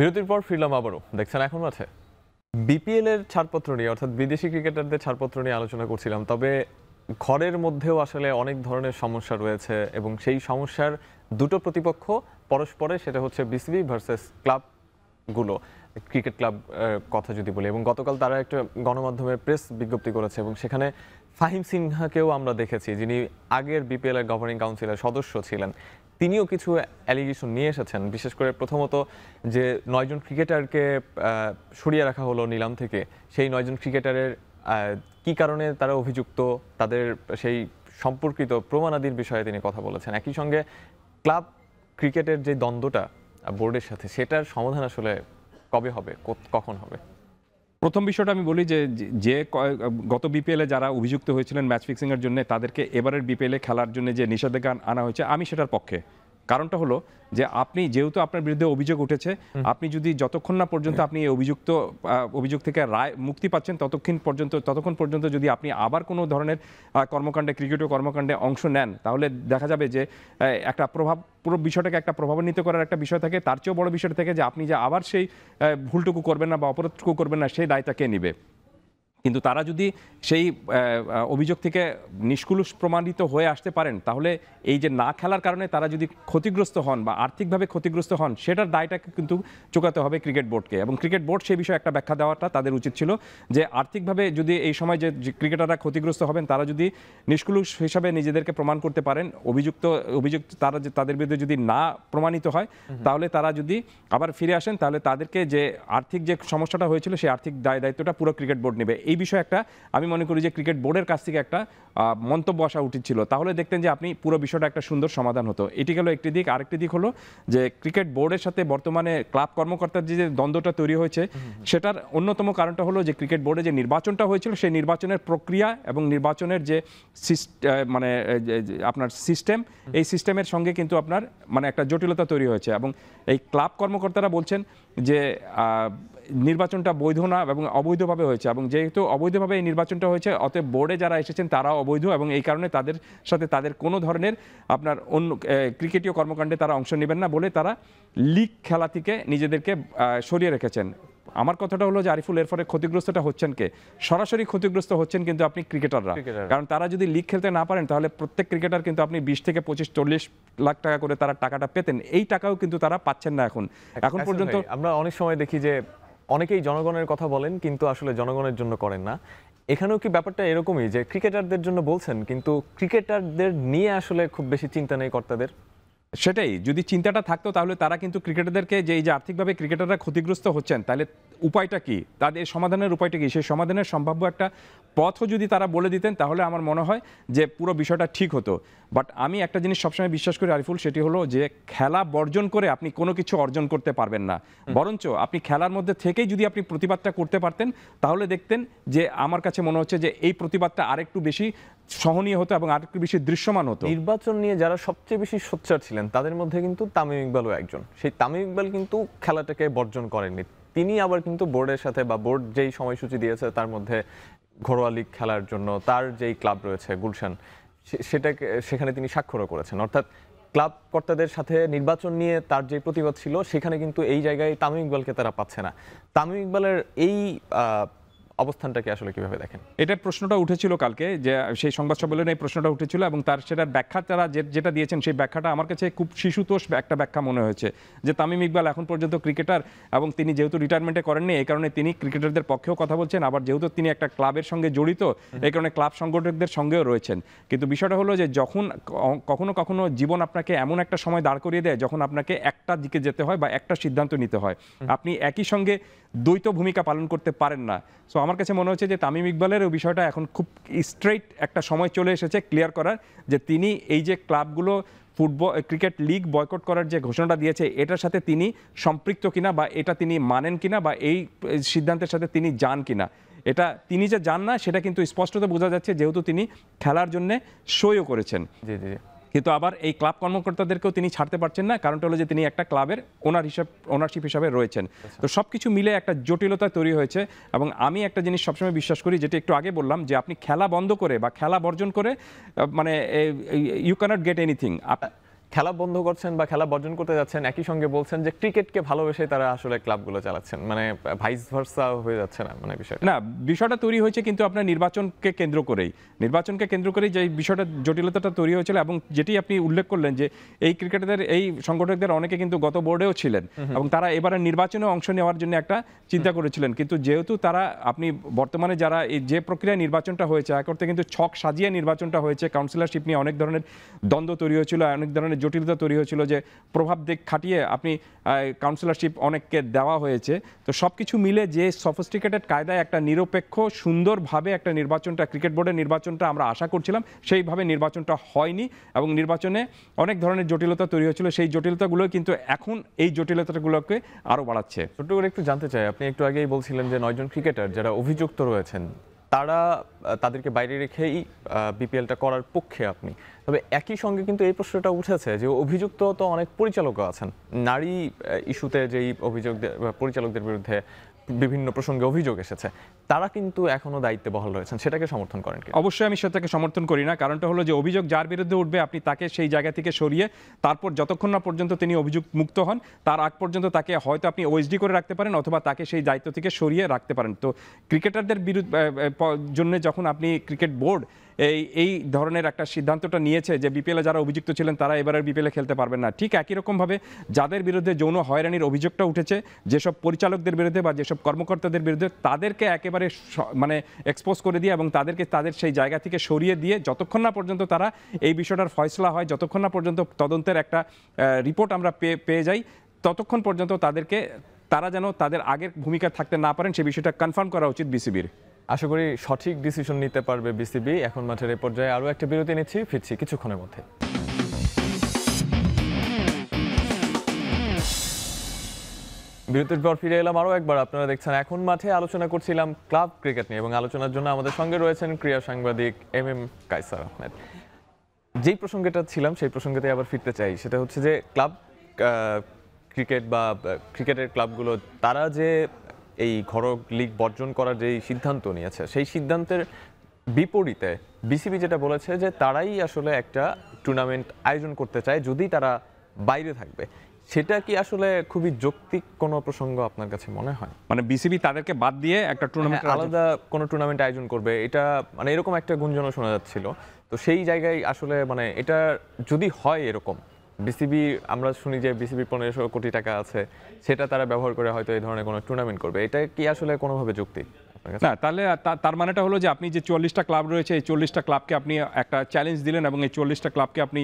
বিরতির পর ফিরলাম আবারও। দেখছেন এখন আছে বিপিএল এর ছাড়পত্র নিয়ে, অর্থাৎ বিদেশি ক্রিকেটারদের ছাড়পত্র নিয়ে আলোচনা করছিলাম। তবে ঘরের মধ্যেও আসলে অনেক ধরনের সমস্যা রয়েছে এবং সেই সমস্যার দুটো প্রতিপক্ষ পরস্পরে, সেটা হচ্ছে বিসিবি ভার্সেস ক্লাবগুলো, ক্রিকেট ক্লাব কথা যদি বলি। এবং গতকাল তারা একটা গণমাধ্যমে প্রেস বিজ্ঞপ্তি করেছে এবং সেখানে ফাহিম সিনহাকেও আমরা দেখেছি, যিনি আগের বিপিএল এর গভর্নিং কাউন্সিলের সদস্য ছিলেন। তিনিও কিছু অ্যালিগেশন নিয়ে এসেছেন, বিশেষ করে প্রথমত যে 9 জন ক্রিকেটারকে সরিয়ে রাখা হলো নিলাম থেকে, সেই 9 জন ক্রিকেটারের কি কারণে তারা অভিযুক্ত, তাদের সেই সম্পর্কিত প্রমাণাদির বিষয়ে তিনি কথা বলেছেন। একই সঙ্গে ক্লাব ক্রিকেটের যে দ্বন্দ্বটা বোর্ডের সাথে, সেটার সমাধান আসলে কবে হবে, কখন হবে? প্রথম বিষয়টা আমি বলি যে গত বিপিএলে যারা অভিযুক্ত হয়েছিলেন ম্যাচ ফিক্সিংয়ের জন্য, তাদেরকে এবারের বিপিএলে খেলার জন্য যে নিষেধাজ্ঞা আনা হয়েছে, আমি সেটার পক্ষে। কারণটা হলো যে আপনি যেহেতু আপনার বিরুদ্ধে অভিযোগ উঠেছে, আপনি যদি যতক্ষণ না পর্যন্ত আপনি এই অভিযোগ থেকে রায় মুক্তি পাচ্ছেন, ততক্ষণ পর্যন্ত যদি আপনি আবার কোনো ধরনের কর্মকাণ্ডে, ক্রিকেটীয় কর্মকাণ্ডে অংশ নেন, তাহলে দেখা যাবে যে একটা পুরো বিষয়টাকে একটা প্রভাবান্বিত করার একটা বিষয় থাকে। তার চেয়েও বড় বিষয় থাকে যে আপনি যে আবার সেই ভুলটুকু করবেন না বা অপরাধটুকু করবেন না, সেই দায়টা কে নেবে। কিন্তু তারা যদি সেই অভিযোগ থেকে নিষ্কুলুষ প্রমাণিত হয়ে আসতে পারেন, তাহলে এই যে না খেলার কারণে তারা যদি ক্ষতিগ্রস্ত হন বা আর্থিকভাবে ক্ষতিগ্রস্ত হন, সেটার দায়টাকে কিন্তু চোকাতে হবে ক্রিকেট বোর্ডকে। এবং ক্রিকেট বোর্ড সেই বিষয়ে একটা ব্যাখ্যা দেওয়াটা তাদের উচিত ছিল, যে আর্থিকভাবে যদি এই সময় যে ক্রিকেটাররা ক্ষতিগ্রস্ত হবেন, তারা যদি নিষ্কুলুষ হিসাবে নিজেদেরকে প্রমাণ করতে পারেন, অভিযুক্ত তাদের বিরুদ্ধে যদি না প্রমাণিত হয়, তাহলে তারা যদি আবার ফিরে আসেন, তাহলে তাদেরকে যে আর্থিক যে সমস্যাটা হয়েছিল, সেই আর্থিক দায়িত্বটা পুরো ক্রিকেট বোর্ড নেবে। এই বিষয়ে একটা আমি মনে করি যে ক্রিকেট বোর্ডের কাছ থেকে একটা মন্তব্য আসা উচিত ছিল, তাহলে দেখতেন যে আপনি পুরো বিষয়টা একটা সুন্দর সমাধান হতো। এটি গেল একটি দিক। আরেকটি দিক হলো যে ক্রিকেট বোর্ডের সাথে বর্তমানে ক্লাব কর্মকর্তার যে দ্বন্দ্বটা তৈরি হয়েছে, সেটার অন্যতম কারণটা হলো যে ক্রিকেট বোর্ডে যে নির্বাচনটা হয়েছিল, সেই নির্বাচনের প্রক্রিয়া এবং নির্বাচনের যে মানে আপনার সিস্টেম, এই সিস্টেমের সঙ্গে কিন্তু আপনার মানে একটা জটিলতা তৈরি হয়েছে। এবং এই ক্লাব কর্মকর্তারা বলছেন যে নির্বাচনটা বৈধ না এবং অবৈধভাবে হয়েছে, এবং যেহেতু অবৈধভাবে এই নির্বাচনটা হয়েছে, অতএব বোর্ডে যারা এসেছেন তারাও অবৈধ, এবং এই কারণে তাদের সাথে তাদের কোনো ধরনের আপনার অন্য ক্রিকেটীয় কর্মকাণ্ডে তারা অংশ নেবেন না বলে তারা লিগ খেলা থেকে নিজেদেরকে সরিয়ে রেখেছেন। আমার কথাটা হলো যে আরিফুল, এর ফলে ক্ষতিগ্রস্তটা হচ্ছেন কে? সরাসরি ক্ষতিগ্রস্ত হচ্ছেন কিন্তু আপনি ক্রিকেটাররা। কারণ তারা যদি লিগ খেলতে না পারেন, তাহলে প্রত্যেক ক্রিকেটার কিন্তু আপনি 20 থেকে 25-40 লাখ টাকা করে তারা টাকাটা পেতেন, এই টাকাও কিন্তু তারা পাচ্ছেন না এখন পর্যন্ত। আমরা অনেক সময় দেখি যে অনেকেই জনগণের কথা বলেন, কিন্তু আসলে জনগণের জন্য করেন না। এখানেও কি ব্যাপারটা এরকমই, যে ক্রিকেটারদের জন্য বলছেন, কিন্তু ক্রিকেটারদের নিয়ে আসলে খুব বেশি চিন্তা নেই কর্তাদের? সেটাই, যদি চিন্তাটা থাকতো তাহলে তারা কিন্তু ক্রিকেটারদেরকে, যে এই যে আর্থিকভাবে ক্রিকেটাররা ক্ষতিগ্রস্ত হচ্ছেন, তাহলে উপায়টা কি, তাদের সমাধানের উপায়টা কি, সেই সমাধানের সম্ভাব্য একটা পথও যদি তারা বলে দিতেন, তাহলে আমার মনে হয় যে পুরো বিষয়টা ঠিক হতো। বাট আমি একটা জিনিস সবসময় বিশ্বাস করি আরিফুল, সেটি হলো যে খেলা বর্জন করে আপনি কোনো কিছু অর্জন করতে পারবেন না। বরঞ্চ আপনি খেলার মধ্যে থেকেই যদি আপনি প্রতিবাদটা করতে পারতেন, তাহলে দেখতেন যে আমার কাছে মনে হচ্ছে যে এই প্রতিবাদটা আরেকটু বেশি সহনীয় হতো এবং আরেকটু বেশি দৃশ্যমান হতো। নির্বাচন নিয়ে যারা সবচেয়ে বেশি সোচ্চার ছিলেন, তাদের মধ্যে কিন্তু তামিম ইকবালও একজন। সেই তামিম ইকবাল কিন্তু খেলাটাকে বর্জন করেননি। তিনি আবার কিন্তু বোর্ডের সাথে, বা বোর্ড যেই সময়সূচি দিয়েছে তার মধ্যে ঘরোয়া লিগ খেলার জন্য তার যেই ক্লাব রয়েছে গুলশান, সেখানে তিনি স্বাক্ষরও করেছেন। অর্থাৎ ক্লাব কর্তাদের সাথে নির্বাচন নিয়ে তার যে প্রতিবাদ ছিল, সেখানে কিন্তু এই জায়গায় তামিম ইকবালকে তারা পাচ্ছে না। তামিম ইকবালের এই অবস্থানটাকে আসলে কিভাবে দেখেন? এটার প্রশ্নটা উঠেছিল কালকে, যে সেই সংবাদ সম্মেলনে এই প্রশ্নটা উঠেছিল, এবং সেটার ব্যাখ্যা তারা যেটা দিয়েছেন, সেই ব্যাখ্যাটা আমার কাছে খুব শিশুতোষ একটা ব্যাখ্যা মনে হয়েছে। যে তামিম ইকবাল এখন পর্যন্ত ক্রিকেটার, এবং তিনি যেহেতু রিটায়ারমেন্টে করেননি, এই কারণে তিনি ক্রিকেটারদের পক্ষেও কথা বলছেন, আবার যেহেতু তিনি একটা ক্লাবের সঙ্গে জড়িত, এই কারণে ক্লাব সংগঠকদের সঙ্গেও রয়েছেন। কিন্তু বিষয়টা হলো যে যখন কখনো কখনো জীবন আপনাকে এমন একটা সময় দাঁড় করিয়ে দেয়, যখন আপনাকে একটা দিকে যেতে হয় বা একটা সিদ্ধান্ত নিতে হয়, আপনি একই সঙ্গে দ্বৈত ভূমিকা পালন করতে পারেন না। সো আমার কাছে মনে হচ্ছে যে তামিম ইকবালের ওই বিষয়টা এখন খুব স্ট্রেইট একটা সময় চলে এসেছে ক্লিয়ার করার, যে তিনি এই যে ক্লাবগুলো ক্রিকেট লিগ বয়কট করার যে ঘোষণাটা দিয়েছে, এটার সাথে তিনি সম্পৃক্ত কিনা, বা এটা তিনি মানেন কিনা, বা এই সিদ্ধান্তের সাথে তিনি যান কিনা। এটা তিনি যে যান না, সেটা কিন্তু স্পষ্টত বোঝা যাচ্ছে, যেহেতু তিনি খেলার জন্য সইও করেছেন। জি জি। কিন্তু আবার এই ক্লাব কর্মকর্তাদেরকেও তিনি ছাড়তে পারছেন না, কারণটা হলো যে তিনি একটা ক্লাবের ওনারশিপ হিসাবে রয়েছেন। তো সব কিছু মিলে একটা জটিলতা তৈরি হয়েছে। এবং আমি একটা জিনিস সবসময় বিশ্বাস করি, যেটা একটু আগে বললাম, যে আপনি খেলা বন্ধ করে বা খেলা বর্জন করে মানে ইউ ক্যানট গেট এনিথিং। খেলা বন্ধ করছেন বা খেলা বর্জন করতে যাচ্ছেন, একই সঙ্গে বলছেন যে ক্রিকেটকে ভালোবেসে তারা আসলে ক্লাবগুলো চালাচ্ছেন, মানে ভাইস ভার্সা হয়ে যাচ্ছে না মানে বিষয়টা? না, বিষয়টা তৈরি হয়েছে কিন্তু আপনার নির্বাচনকে কেন্দ্র করেই যে বিষয়টা জটিলতাটা তৈরি হয়েছিল, এবং যেটি আপনি উল্লেখ করলেন যে এই ক্রিকেটারদের এই সংগঠকদের অনেকে কিন্তু গত বোর্ডেও ছিলেন এবং তারা এবারে নির্বাচনে অংশ নেওয়ার জন্য একটা চিন্তা করেছিলেন, কিন্তু যেহেতু তারা আপনি বর্তমানে যারা এই যে প্রক্রিয়ায় নির্বাচনটা হয়েছে এক করতে কিন্তু ছক সাজিয়ে নির্বাচনটা হয়েছে, কাউন্সিলরশিপ নিয়ে অনেক ধরনের দ্বন্দ্ব তৈরি হয়েছিল, অনেক ধরনের জটিলতা তৈরি হয়েছিল, যে প্রভাব দিক খাটিয়ে আপনি কাউন্সিলরশিপ অনেককে দেওয়া হয়েছে। তো সব কিছু মিলে যে সফিস্টিকেটেড কায়দায় একটা নিরপেক্ষ সুন্দরভাবে একটা নির্বাচনটা ক্রিকেট বোর্ডের নির্বাচনটা আমরা আশা করছিলাম, সেইভাবে নির্বাচনটা হয়নি এবং নির্বাচনে অনেক ধরনের জটিলতা তৈরি হয়েছিল। সেই জটিলতাগুলো কিন্তু এখন এই জটিলতাগুলোকে আরও বাড়াচ্ছে। ছোট্ট করে একটু জানতে চাই, আপনি একটু আগেই বলছিলেন যে 9 জন ক্রিকেটার যারা অভিযুক্ত রয়েছেন তারা তাদেরকে বাইরে রেখেই বিপিএলটা করার পক্ষে আপনি, তবে একই সঙ্গে কিন্তু এই প্রশ্নটা উঠেছে যে অভিযুক্ত তো অনেক পরিচালকও আছেন, নারী ইস্যুতে যেই অভিযোগদের পরিচালকদের বিরুদ্ধে বিভিন্ন প্রসঙ্গে অভিযোগ এসেছে, তারা কিন্তু এখনো দায়িত্বে বহাল রয়েছেন, সেটাকে সমর্থন করেন কি? অবশ্যই আমি সেটাকে সমর্থন করি না। কারণটা হলো যে অভিযোগ যার বিরুদ্ধে উঠবে আপনি তাকে সেই জায়গা থেকে সরিয়ে তারপর যতক্ষণ না পর্যন্ত তিনি অভিযোগ মুক্ত হন তার আগ পর্যন্ত তাকে হয়তো আপনি ওএসডি করে রাখতে পারেন অথবা তাকে সেই দায়িত্ব থেকে সরিয়ে রাখতে পারেন। তো ক্রিকেটারদের বিরুদ্ধে জন্য যখন আপনি ক্রিকেট বোর্ড এই ধরনের একটা সিদ্ধান্তটা নিয়েছে যে বিপিএলে যারা অভিযুক্ত ছিলেন তারা এবারের বিপিএলে খেলতে পারবেন না, ঠিক একই রকমভাবে যাদের বিরুদ্ধে যৌন হয়রানির অভিযোগটা উঠেছে, যেসব পরিচালকদের বিরুদ্ধে বা যেসব কর্মকর্তাদের বিরুদ্ধে, তাদেরকে একেবারে মানে এক্সপোজ করে দিয়ে এবং তাদেরকে তাদের সেই জায়গা থেকে সরিয়ে দিয়ে যতক্ষণ না পর্যন্ত তারা এই বিষয়টার ফয়সলা হয়, যতক্ষণ না পর্যন্ত তদন্তের একটা রিপোর্ট আমরা পেয়ে যাই, ততক্ষণ পর্যন্ত তাদেরকে তারা যেন তাদের আগের ভূমিকা থাকতে না পারেন সে বিষয়টা কনফার্ম করা উচিত বিসিবির। আশা করি সঠিক ডিসিশন নিতে পারবে বিসিবি। এখন মাঠের এই পর্যায়ে আরও একটা বিরতি নিচ্ছি, ফিরছি কিছুক্ষণের মধ্যে। বিরতির পর ফিরে এলাম আরও একবার। আপনারা দেখছেন এখন মাঠে, আলোচনা করছিলাম ক্লাব ক্রিকেট নিয়ে এবং আলোচনার জন্য আমাদের সঙ্গে রয়েছেন ক্রীড়া সাংবাদিক MM কায়সার আহমেদ। যেই প্রসঙ্গটা ছিলাম সেই প্রসঙ্গতে আবার ফিরতে চাই, সেটা হচ্ছে যে ক্লাব ক্রিকেট বা ক্রিকেটের ক্লাবগুলো তারা যে এই ঘরোয়া লিগ বর্জন করার যেই সিদ্ধান্ত নিয়েছে সেই সিদ্ধান্তের বিপরীতে বিসিবি যেটা বলেছে যে তারাই আসলে একটা টুর্নামেন্ট আয়োজন করতে চায় যদি তারা বাইরে থাকবে, সেটা কি আসলে খুবই যৌক্তিক কোনো প্রসঙ্গ আপনার কাছে মনে হয়? মানে বিসিবি তাদেরকে বাদ দিয়ে একটা টুর্নামেন্ট আলাদা কোনো টুর্নামেন্ট আয়োজন করবে, এটা মানে এরকম একটা গুঞ্জনও শোনা যাচ্ছিল। তো সেই জায়গায় আসলে মানে এটা যদি হয় এরকম, বিসিবি আমরা শুনি যে বিসিবির 1500 কোটি টাকা আছে, সেটা তারা ব্যবহার করে হয়তো এই ধরনের কোনো টুর্নামেন্ট করবে, এটা কি আসলে কোনোভাবে যৌক্তিক? না, তাহলে তার মানেটা হলো যে আপনি যে 40টা ক্লাব রয়েছে এই 40টা ক্লাবকে আপনি একটা চ্যালেঞ্জ দিলেন এবং এই 40টা ক্লাবকে আপনি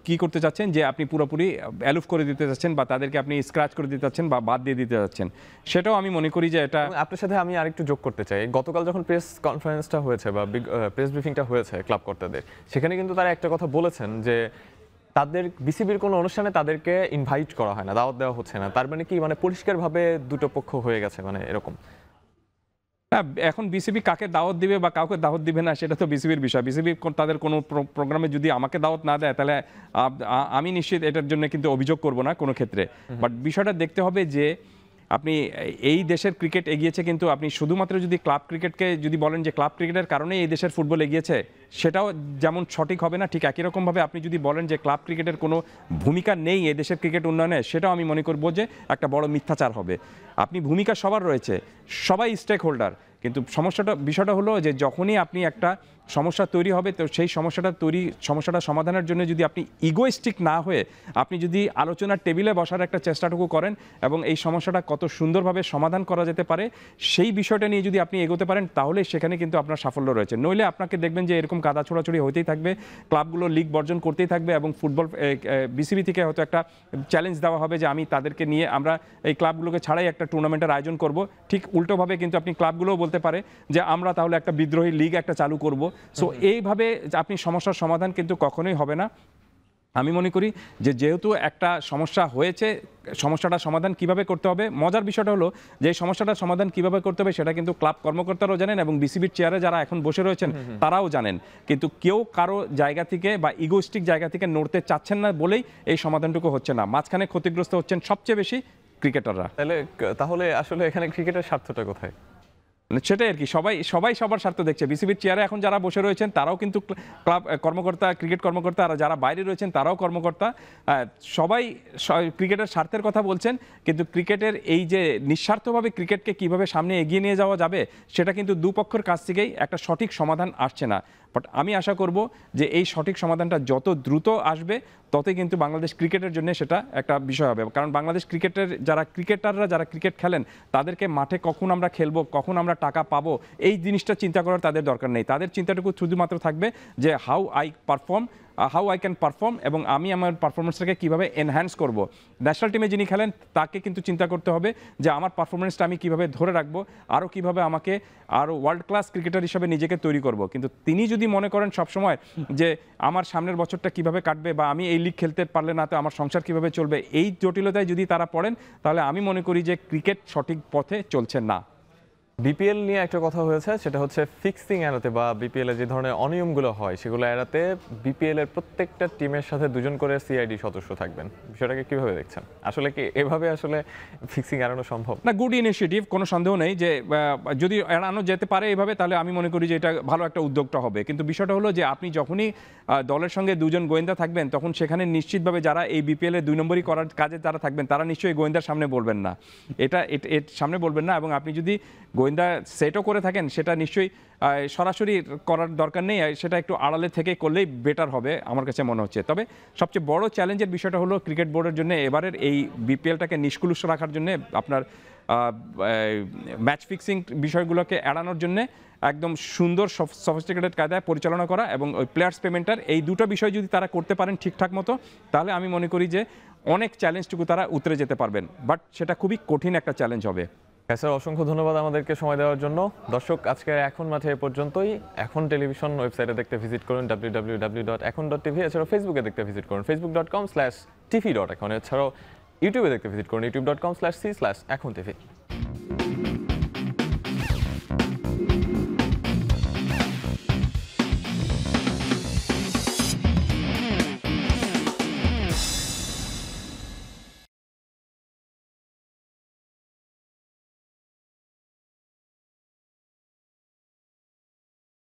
কি করতে চাচ্ছেন যে আপনি পুরোপুরি অ্যালুফ করে দিতে চাচ্ছেন বা তাদেরকে আপনি স্ক্র্যাচ করে দিতে চাচ্ছেন বা বাদ দিয়ে দিতে চাচ্ছেন, সেটাও আমি মনে করি যে এটা। আপনার সাথে আমি আরেকটু যোগ করতে চাই, গতকাল যখন প্রেস কনফারেন্সটা হয়েছে বা প্রেস ব্রিফিংটা হয়েছে ক্লাব কর্তাদের, সেখানে কিন্তু তারা একটা কথা বলেছেন যে তাদের বিসিবির কোনো অনুষ্ঠানে তাদেরকে ইনভাইট করা হয় না, দাওয়াত দেওয়া হচ্ছে না। তার মানে কি মানে পরিষ্কারভাবে দুটো পক্ষ হয়ে গেছে মানে এরকম? না, এখন বিসিবি কাকে দাওয়াত দিবে বা কাউকে দাওয়াত দিবে না সেটা তো বিসিবির বিষয়। বিসিবি তাদের কোনো প্রোগ্রামে যদি আমাকে দাওয়াত না দেয় তাহলে আমি নিশ্চিত এটার জন্য কিন্তু অভিযোগ করব না কোনো ক্ষেত্রে। বাট বিষয়টা দেখতে হবে যে আপনি এই দেশের ক্রিকেট এগিয়েছে, কিন্তু আপনি শুধুমাত্র যদি ক্লাব ক্রিকেটকে যদি বলেন যে ক্লাব ক্রিকেটের কারণে এই দেশের ফুটবল এগিয়েছে, সেটাও যেমন সঠিক হবে না, ঠিক একই রকমভাবে আপনি যদি বলেন যে ক্লাব ক্রিকেটের কোনো ভূমিকা নেই এই দেশের ক্রিকেট উন্নয়নে, সেটাও আমি মনে করব যে একটা বড় মিথ্যাচার হবে। আপনি ভূমিকা সবার রয়েছে, সবাই স্টেক হোল্ডার, কিন্তু বিষয়টা হলো যে যখনই আপনি একটা সমস্যা তৈরি হবে তো সেই সমস্যাটা সমাধানের জন্য যদি আপনি ইগোইস্টিক না হয়ে আপনি যদি আলোচনার টেবিলে বসার একটা চেষ্টাটুকু করেন এবং এই সমস্যাটা কত সুন্দরভাবে সমাধান করা যেতে পারে সেই বিষয়টা নিয়ে যদি আপনি এগোতে পারেন, তাহলে সেখানে কিন্তু আপনার সাফল্য রয়েছে। নইলে আপনাকে দেখবেন যে এরকম কাদা ছোড়াছড়ি হতেই থাকবে, ক্লাবগুলো লিগ বর্জন করতেই থাকবে এবং ফুটবল বিসিবি থেকে হয়তো একটা চ্যালেঞ্জ দেওয়া হবে যে আমি তাদেরকে নিয়ে আমরা এই ক্লাবগুলোকে ছাড়াই একটা টুর্নামেন্টের আয়োজন করব। ঠিক উল্টোভাবে কিন্তু আপনি ক্লাবগুলোও বলতে পারে যে আমরা তাহলে একটা বিদ্রোহী লিগ একটা চালু করব। সো এইভাবে আপনি সমস্যার সমাধান কিন্তু কখনোই হবে না। আমি মনে করি যে যেহেতু একটা সমস্যা হয়েছে, সমস্যাটা সমাধান কিভাবে করতে হবে, মজার বিষয়টা হলো যে সমস্যাটার সমাধান কিভাবে করতে হবে সেটা কিন্তু ক্লাব কর্মকর্তারাও জানেন এবং বিসিবির চেয়ারে যারা এখন বসে রয়েছেন তারাও জানেন, কিন্তু কেউ কারো জায়গা থেকে বা ইগোস্টিক জায়গা থেকে নড়তে চাচ্ছেন না বলেই এই সমাধানটুকু হচ্ছে না। মাঝখানে ক্ষতিগ্রস্ত হচ্ছেন সবচেয়ে বেশি ক্রিকেটাররা। তাহলে আসলে এখানে ক্রিকেটের স্বার্থটা কোথায়? মানে সেটাই আর কি, সবাই সবাই সবার স্বার্থ দেখছে। বিসিবির চেয়ারে এখন যারা বসে রয়েছেন তারাও কিন্তু ক্লাব কর্মকর্তা, ক্রিকেট কর্মকর্তা, আর যারা বাইরে রয়েছেন তারাও কর্মকর্তা। সবাই ক্রিকেটের স্বার্থের কথা বলছেন, কিন্তু ক্রিকেটের এই যে নিঃস্বার্থভাবে ক্রিকেটকে কিভাবে সামনে এগিয়ে নিয়ে যাওয়া যাবে সেটা কিন্তু দুপক্ষের কাছ থেকেই একটা সঠিক সমাধান আসছে না। বাট আমি আশা করব যে এই সঠিক সমাধানটা যত দ্রুত আসবে ততই কিন্তু বাংলাদেশ ক্রিকেটের জন্য সেটা একটা বিষয় হবে। কারণ বাংলাদেশ ক্রিকেটের যারা ক্রিকেটাররা যারা ক্রিকেট খেলেন তাদেরকে মাঠে কখন আমরা খেলবো, কখন আমরা টাকা পাবো, এই জিনিসটা চিন্তা করার তাদের দরকার নেই। তাদের চিন্তাটুকু শুধুমাত্র থাকবে যে হাউ আই ক্যান পারফর্ম, এবং আমি আমার পারফরমেন্সটাকে কীভাবে এনহ্যান্স করব। ন্যাশনাল টিমে যিনি খেলেন তাকে কিন্তু চিন্তা করতে হবে যে আমার পারফরমেন্সটা আমি কীভাবে ধরে রাখবো, আরও কীভাবে আমাকে আরও ওয়ার্ল্ড ক্লাস ক্রিকেটার হিসেবে নিজেকে তৈরি করব। কিন্তু তিনি যদি মনে করেন সবসময় যে আমার সামনের বছরটা কিভাবে কাটবে বা আমি এই লিগ খেলতে পারলে না তো আমার সংসার কিভাবে চলবে, এই জটিলতায় যদি তারা পড়েন তাহলে আমি মনে করি যে ক্রিকেট সঠিক পথে চলছে না। বিপিএল নিয়ে একটা কথা হয়েছে, সেটা হচ্ছে ফিক্সিং এড়াতে বা বিপিএল এ যে ধরনের অনিয়মগুলো হয় সেগুলো এড়াতে বিপিএল এর প্রত্যেকটা টিমের সাথে 2 জন করে সিআইডি সদস্য থাকবেন। বিষয়টাকে কিভাবে দেখছেন? আসলে কি এভাবে আসলে ফিক্সিং এড়ানো সম্ভব? না, গুড ইনিশিয়েটিভ, কোনো সন্দেহ নেই যে যদি এড়ানো যেতে পারে এভাবে তাহলে আমি মনে করি যে এটা ভালো একটা উদ্যোগটা হবে। কিন্তু বিষয়টা হলো যে আপনি যখনই দলের সঙ্গে 2 জন গোয়েন্দা থাকবেন তখন সেখানে নিশ্চিতভাবে যারা এই বিপিএল এ 2 নম্বরই করার কাজে যারা থাকবেন তারা নিশ্চয়ই গোয়েন্দার সামনে বলবেন না, এটা এর সামনে বলবেন না। এবং আপনি যদি গোয়েন্দা সেটও করে থাকেন সেটা নিশ্চয়ই সরাসরি করার দরকার নেই, সেটা একটু আড়ালে থেকে করলেই বেটার হবে আমার কাছে মনে হচ্ছে। তবে সবচেয়ে বড় চ্যালেঞ্জের বিষয়টা হলো ক্রিকেট বোর্ডের জন্য এবারের এই বিপিএলটাকে নিষ্কলুষ রাখার জন্য, আপনার ম্যাচ ফিক্সিং বিষয়গুলোকে এড়ানোর জন্য একদম সুন্দর সফিস্টিকেটেড কায়দায় পরিচালনা করা এবং ওই প্লেয়ার্স পেমেন্টার, এই দুটো বিষয় যদি তারা করতে পারেন ঠিকঠাক মতো তাহলে আমি মনে করি যে অনেক চ্যালেঞ্জটুকু তারা উতরে যেতে পারবেন। বাট সেটা খুবই কঠিন একটা চ্যালেঞ্জ হবে। স্যার, অসংখ্য ধন্যবাদ আমাদেরকে সময় দেওয়ার জন্য। দর্শক, আজকে এখন মাঠে এ পর্যন্তই। এখন টেলিভিশন ওয়েবসাইটে দেখতে ভিজিট করুন www.ekon.tv, এছাড়াও ফেসবুকে দেখতে ভিজিট করুন facebook.com/tv.ekon, এছাড়াও ইউটিউবে দেখতে ভিজিট করুন youtube.com/c/ekontv।